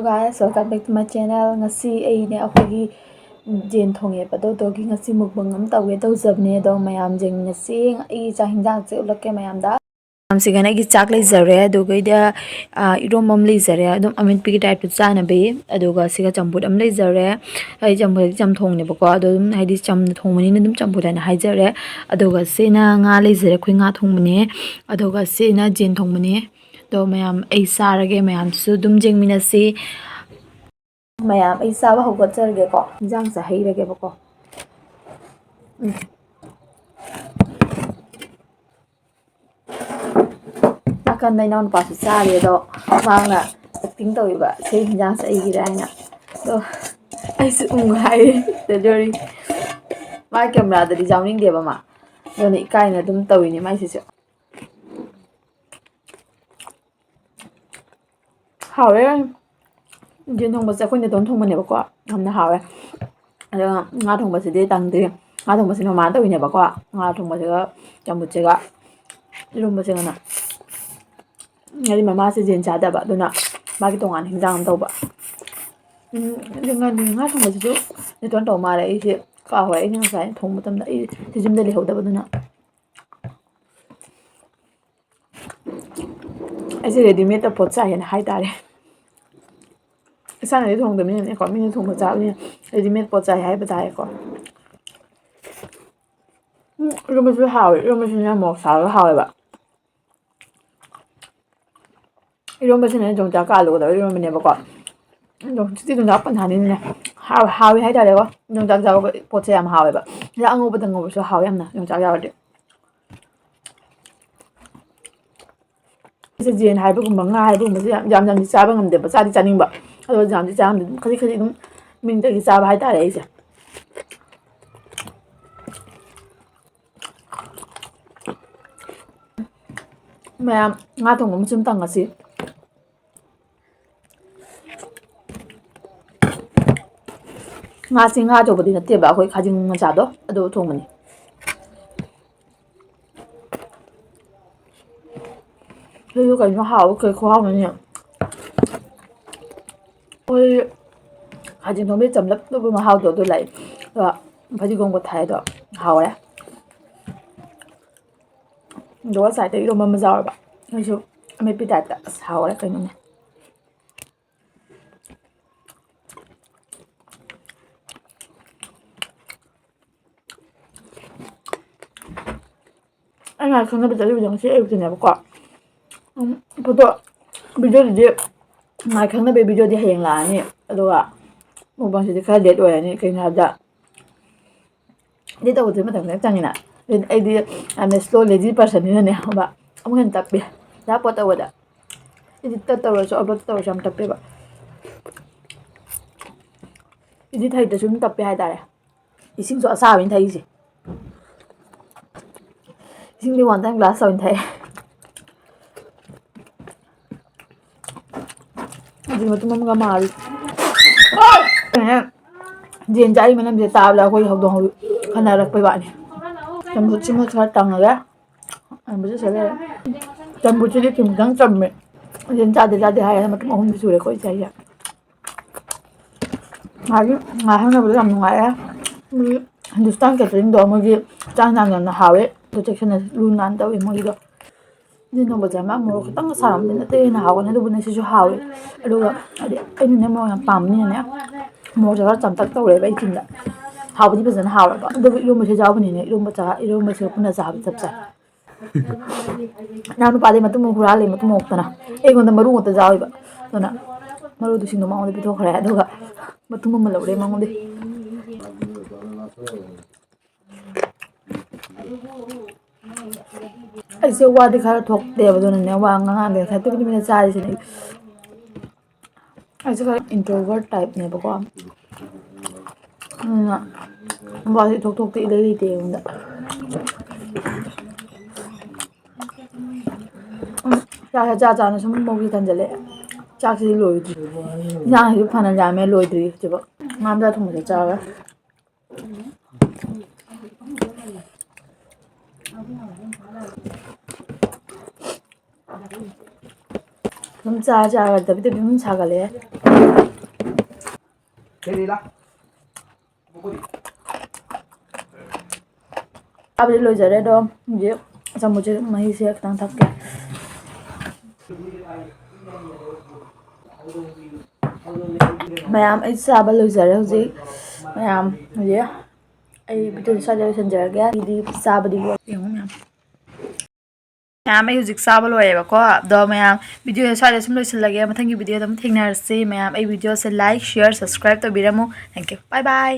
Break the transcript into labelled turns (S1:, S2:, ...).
S1: guys, welcome back to my channel. Ngasi aine akhoi jen thonge padogi ngasi mukbang am tawge tawjabne do mayam jeng ngasi ai cha hingjang che ulakke mayam da sigana gi chak lei zare aduga ida iromam lei zare adum amin pi type chana be aduga siga chambut am lei zare ai chambut cham thong ne bako adum haidi cham thong mani dum chambut na haijare aduga sena nga lei zare khoi nga thong mani aduga sena jen thong mani do mayam ai sarage mayam su dum jengmina si mayam ai sawa hogot charge ko jang sa heirage bako kan dai non pa sare do mangna acting to ba sei hinjang sa ai gira na do ai su hai the jury mai camera da di jawning de ba ma do ni kai na dum tawi ni mai si hawe jen thong ba sa khoi ne don thong ba ne ba ko amna hawe ada nga thong ba si de tang de nga thong ba si no ma tawi ne ba ko nga thong ba ga jambu che ga irom ba se na ngari mama se jen cha da ba do na ma ki tongan hinjang to ba nga nga thong ba ju ne ton to ma ai se ka hoi nga sai thong ba tam da ai ti jim de le ho da ba do na ai se ready made ta pot cha hen hai ta re sa ne thong da mi ne ko mi ne thong ba cha ni ready made pot cha hai ba ta ko ro ma ju hao ro ma ju na mo sa lo hao ba 이런 것은 좀 작아로 더 이런 거네 봐. 좀 지도 나쁜 하는데 하위 해야 되고 좀 작아고 보채야 하위 봐. 그냥 안 오버던 거 벌써 하위 없나? 좀 작아야 돼. 이제 진 하이브 뭔가 하이브 무슨 잠잠 잡은 건데 뭐 짜리 짜는 거. 그래서 잠지 잠 그리 좀 민들이 잡아 할 따라 이제. 뭐 나도 엄청 땅 같이 nga si nga to bodi na te ba khoi khajing ma cha do ado thong mani yo ka no hao ke kho hao ni oi khajing thong be cham lap do ma hao do lai bhaji gong ko thai do hao ya do sai te ro ma ma za ba ai so me pi ta hao ya kai no ne anh là không có bây giờ bây giờ sẽ yêu tiền nhà bác bố tôi bây giờ thì ngày không có bây giờ thì hiện là nè rồi à một bằng sự khai đẹp rồi nè cái nào đó đi đâu thì mới thằng này chẳng nè nên ai đi anh ấy slow lazy person nè ba ông hiện tập biệt đã bắt đầu rồi đi tập rồi cho bắt đầu làm tập biệt ba đi thấy được chúng tập biệt hay ta đi xin rõ sao mình thấy gì xin đi hoàn thành glass rồi thấy gì mà tụi mình mà diện trái mình làm gì tao là coi học đồng khả năng là phải bạn chăm bút chỉ một cái tăng rồi á anh bây giờ sẽ là chăm bút chỉ đi tìm gắng chăm mẹ diện trái thì hay mà tụi mình không đi chơi coi trái à ngày hôm nay bây giờ làm ngoài á Hindustan cái chuyện đó mà gì trang năng là hào ấy protection luôn nan đâu em nghĩ đó nên nó bây giờ mà mua cái tăng sản phẩm thì nó hào cái nó bên này sẽ hào ấy rồi anh nên mua hàng pam như này mua cho nó chăm tắc tao lấy vậy chính là hào thì bây giờ nó hào rồi đó đối luôn mà sẽ giao bên này luôn mà sẽ cũng là giao bị chập chập nào nó bảo mà tôi mua hura lấy mà tôi mua cái nào em còn mà mua cái giao vậy đó nè mà mua tôi xin nó mang đi bị thôi khỏe đâu cả mà tôi mua mà lâu đấy mang đi ai se wa di khara thok de ba don ne wa nga de tha tu ni me cha ri ni ai se introvert type ne ba ko na ba si thok ti le te unda cha na sum mo gi tan jale cha si loi di ya hi phana ja me loi di je ba ngam da thong cha ga 좀 짜자, tapi tapi 좀 작아래. ꯆꯥꯕꯗꯤ ꯂꯣꯏꯖꯔꯦ ꯑꯗꯣ ꯍꯧꯖꯤꯛ ꯆꯃꯨꯠꯁꯦ ꯃꯍꯤꯁꯦ ꯈꯤꯇꯪ ꯊꯛꯀꯦ ꯃꯌꯥꯝ ꯑꯩ ꯆꯥꯕ ꯂꯣꯏꯖꯔꯦ ꯍꯧꯖꯤꯛ ꯃꯌꯥꯝ ꯍꯧꯖꯤꯛ ꯑꯩ ꯚꯤꯗꯤꯑꯣꯁꯦ ꯁ꯭ꯋꯥꯏꯗ ꯂꯣꯏꯁꯤꯟꯖꯔꯒꯦ ꯑꯩꯗꯤ ꯆꯥꯕꯗꯤ ꯌꯦꯡꯉꯨ ꯃꯌꯥꯝ ꯑꯩ ꯍꯧꯖꯤꯛ ꯆꯥꯕ ꯂꯣꯏꯔꯦꯕꯀꯣ ꯑꯗꯣ ꯃꯌꯥꯝ ꯚꯤꯗꯤꯑꯣꯁꯦ ꯁ꯭ꯋꯥꯏꯗ ꯁꯨꯝ ꯂꯣꯏꯁꯤꯜꯂꯒꯦ ꯃꯊꯪꯒꯤ ꯚꯤꯗꯤꯑꯣꯗ ꯑꯃꯨꯛ ꯊꯦꯡꯅꯔꯁꯤ ꯃꯌꯥꯝ ꯑꯩ ꯚꯤꯗꯤꯑꯣꯁꯦ ꯂꯥꯏꯛ ꯁꯤꯌꯔ ꯁꯕꯁꯀ꯭ꯔꯥꯏꯕ ꯇꯧꯕꯤꯔꯝꯃꯨ ꯊꯦꯡꯛ ꯌꯨ ꯕꯥꯏ ꯕꯥꯏ